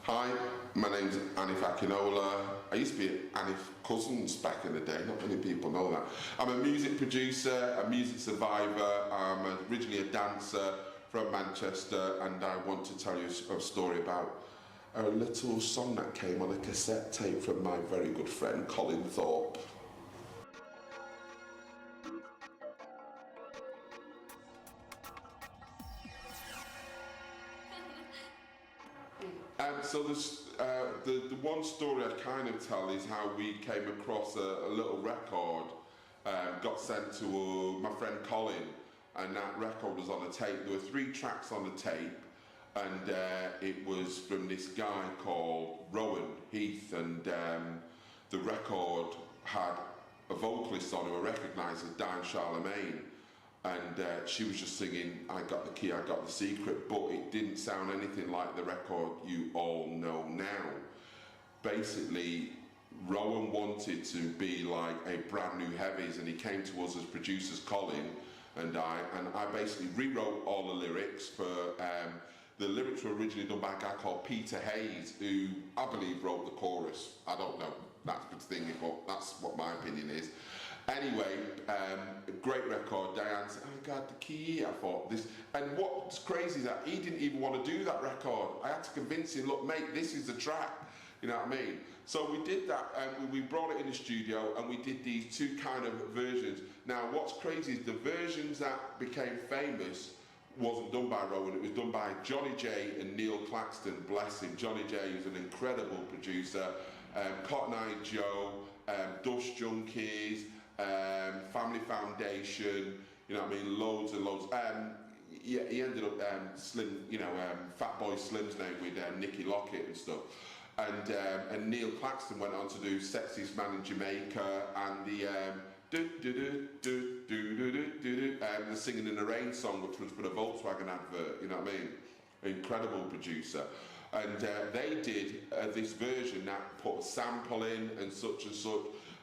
Hi, my name's Aniff Akinola. I used to be Aniff Cousins back in the day, not many people know that. I'm a music producer, a music survivor, I'm originally a dancer from Manchester, and I want to tell you a story about a little song that came on a cassette tape from my very good friend Colin Thorpe. So the one story I kind of tell is how we came across a little record, got sent to my friend Colin, and that record was on a tape. There were 3 tracks on the tape, and it was from this guy called Rowan Heath, and the record had a vocalist on who I recognised as Diane Charlemagne. And she was just singing "I Got the Key, I Got the Secret," but it didn't sound anything like the record you all know now. Basically, Rowan wanted to be like a brand new Heavies, and he came to us as producers, Colin and I basically rewrote all the lyrics for. The lyrics were originally done by a guy called Peter Hayes, who I believe wrote the chorus. I don't know, that's the thing, but that's what my opinion is. Anyway, great record. Diane said, "I got the key." I thought this, and what's crazy is that he didn't even want to do that record. I had to convince him, "Look, mate, this is the track." You know what I mean? So we did that, and we brought it in the studio, and we did these 2 kind of versions. Now, what's crazy is the versions that became famous wasn't done by Rowan, it was done by Johnny J and Neil Claxton, bless him. Johnny J was an incredible producer, Cotton Eye Joe, Dust Junkies, Family Foundation, you know what I mean, loads and loads. He ended up Slim, you know, Fatboy Slim's name with Nicky Lockett and stuff. And Neil Claxton went on to do Sexiest Man in Jamaica and the the Singing in the Rain song, which was for the Volkswagen advert, you know what I mean? Incredible producer. And they did this version that put a sample in and such,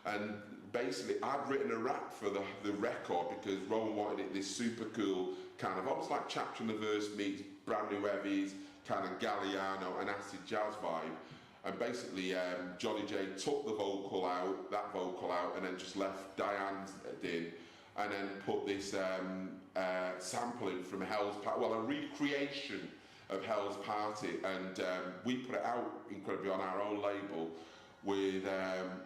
and basically I'd written a rap for the record because Rowan wanted it this super cool kind of, almost like Chapter in the Verse meets Brand New Heavies, kind of Galliano and acid jazz vibe. And basically Johnny J took the vocal out, and then just left Diane's in, and then put this sample in from Hell's Party, well, a recreation of Hell's Party, and we put it out incredibly on our own label with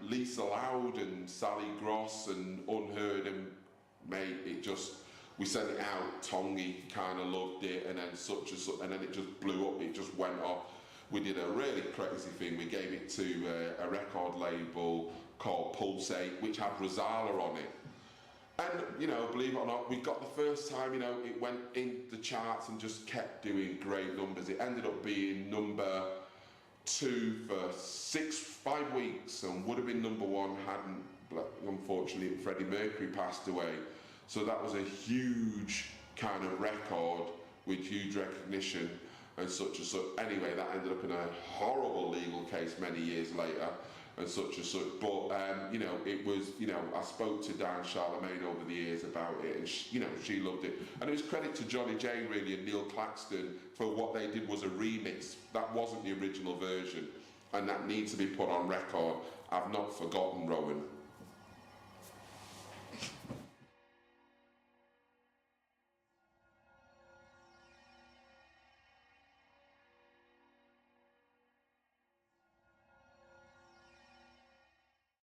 Lisa Loud and Sally Gross and Unheard, and mate, it just, we sent it out, Tongi kind of loved it, and then such and such, and then it just blew up, it just went off. We did a really crazy thing. We gave it to a record label called Pulsate, which had Rosala on it. And, you know, believe it or not, we got the first time, you know, it went in the charts and just kept doing great numbers. It ended up being number 2 for 5 weeks, and would have been number 1 hadn't, unfortunately, Freddie Mercury passed away. So that was a huge kind of record with huge recognition. And such and such. Anyway, that ended up in a horrible legal case many years later, and such and such. But you know, it was, you know, I spoke to Diane Charlemagne over the years about it, and she, you know, she loved it. And it was credit to Johnny J really and Neil Claxton for what they did was a remix. That wasn't the original version, and that needs to be put on record. I've not forgotten Rowan.